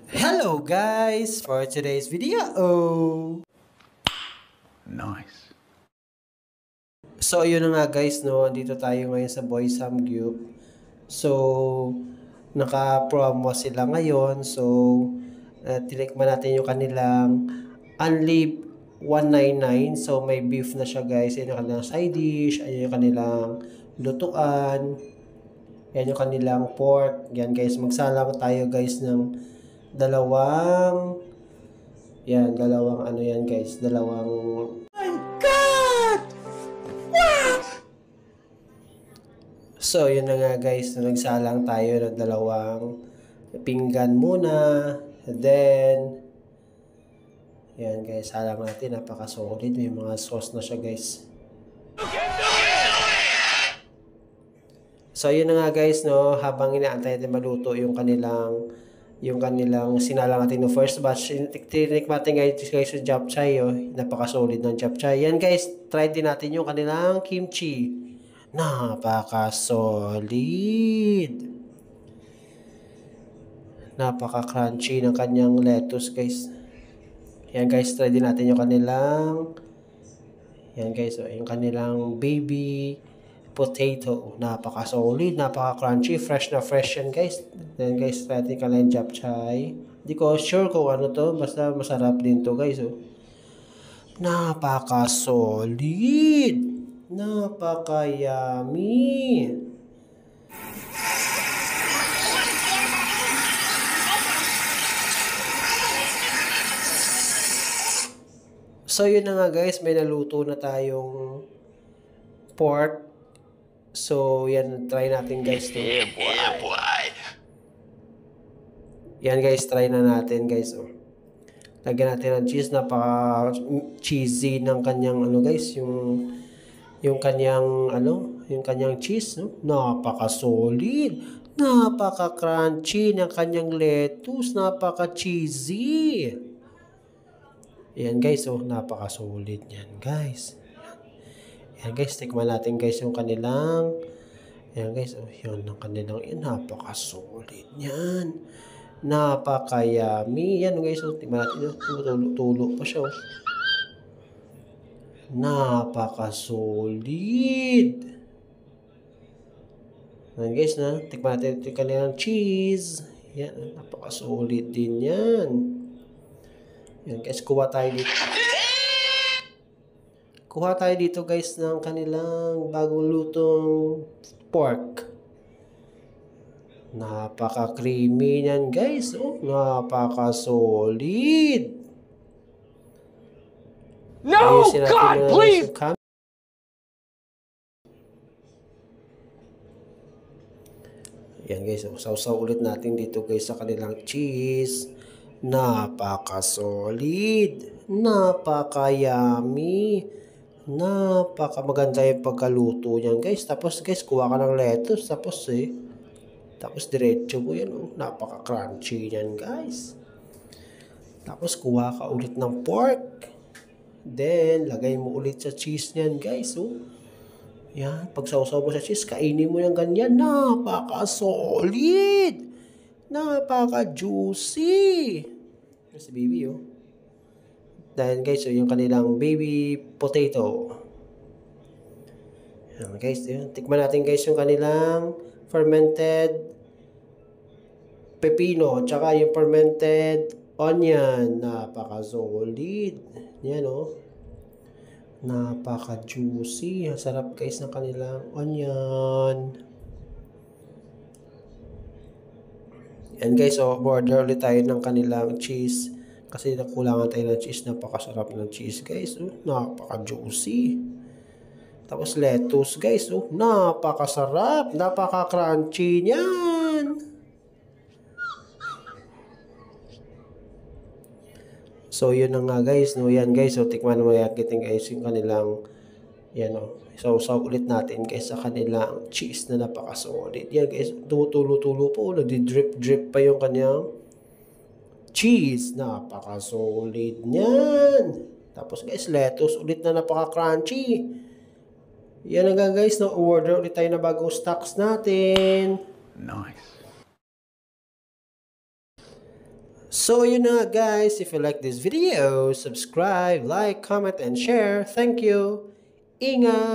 Hello guys! For today's video, Nice. so yun na nga guys, no, dito tayo ngayon sa Boy Samgyup. So, naka-promo sila ngayon. So, tinikman natin yung kanilang Only 199. So, may beef na siya guys. Yan yung kanilang side dish. Ayan yung kanilang lutuan. Yan yung kanilang pork. Yan guys, magsalang tayo guys ng dalawang dalawang ano yan guys, dalawang so yun na nga guys, nagsalang tayo ng dalawang pinggan muna, and then yan guys, salang natin, napaka-solid, may mga sauce na siya guys. So yun na nga guys, no, habang inaantay natin maluto yung kanilang sinalang natin no first batch, tinikman natin guys yung japchae, napaka-solid ng japchae. Yan guys, try din natin yung kanilang kimchi. Napaka-solid. Napaka-crunchy ng kanyang lettuce guys. Yan guys, try din natin yung kanilang yung kanilang baby potato. Napaka-solid, napaka-crunchy, fresh na fresh yan guys. Then guys, try natin kanilang japchae. Hindi ko sure kung ano to, basta masarap din to guys. Napaka-solid, napaka-yummy. So yun na nga guys, may naluto na tayong pork. So yan, try natin guys to. Yeah, boy. Yan guys, try na natin guys. Lagyan natin ng cheese, napaka-cheesy ng kanyang ano guys, yung kanyang cheese, no? Napaka-solid, napaka-crunchy ng kanyang lettuce, napaka-cheesy. Yan guys, napaka-solid yan guys. Yan guys, tikman natin guys yung kanilang, yan guys, yun ang kanilang, napaka-solid yan. Napaka-yummy. Yan guys, tikman natin, tulo pa siya. Napaka-solid. Yan guys, tikman natin yung kanilang cheese. Yan, napaka-solid din yan. Yan guys, kuha tayo dito guys ng kanilang bagong lutong pork. Napaka-creamy yan guys. Napaka-solid. No, God, please! Yan guys, sausaw ulit natin dito guys sa kanilang cheese. Napaka-solid. Napaka-yummy. Napaka-maganda yung pagkaluto niyan guys. Tapos guys, kuha ka ng lettuce. Tapos diretso mo yan. Napaka-crunchy yan guys. Tapos kuha ka ulit ng pork. Then, lagay mo ulit sa cheese niyan guys. Yan, pag sausaw mo sa cheese, kainin mo yung ganyan. Napaka-solid. Napaka-juicy. Si baby, Dahil guys, yung kanilang baby potato. Yan guys, tikman natin guys yung kanilang fermented pepino, tsaka yung fermented onion. Napaka-solid. Yan napaka-juicy. Sarap guys ng kanilang onion. Yan guys, order ulit tayo ng kanilang cheese. Kasi nakulangan tayo ng cheese. Napakasarap ng cheese guys. Napaka-juicy. Tapos lettuce guys. Napakasarap. Napaka-crunchy niyan. So yun na nga guys. Yan guys. Tikman mo yakitin guys yung kanilang sausaw ulit natin guys sa kanilang cheese na napaka-solid. Yan guys. Tumutulo-tulo po. Nadi-drip-drip pa yung kanyang cheese. Napaka-solid niyan. Tapos guys, lettuce ulit na napaka-crunchy. Yan nga guys, order ulit tayo na bagong stocks natin. Nice. So yun na guys, if you like this video, subscribe, like, comment, and share. Thank you. Ingat!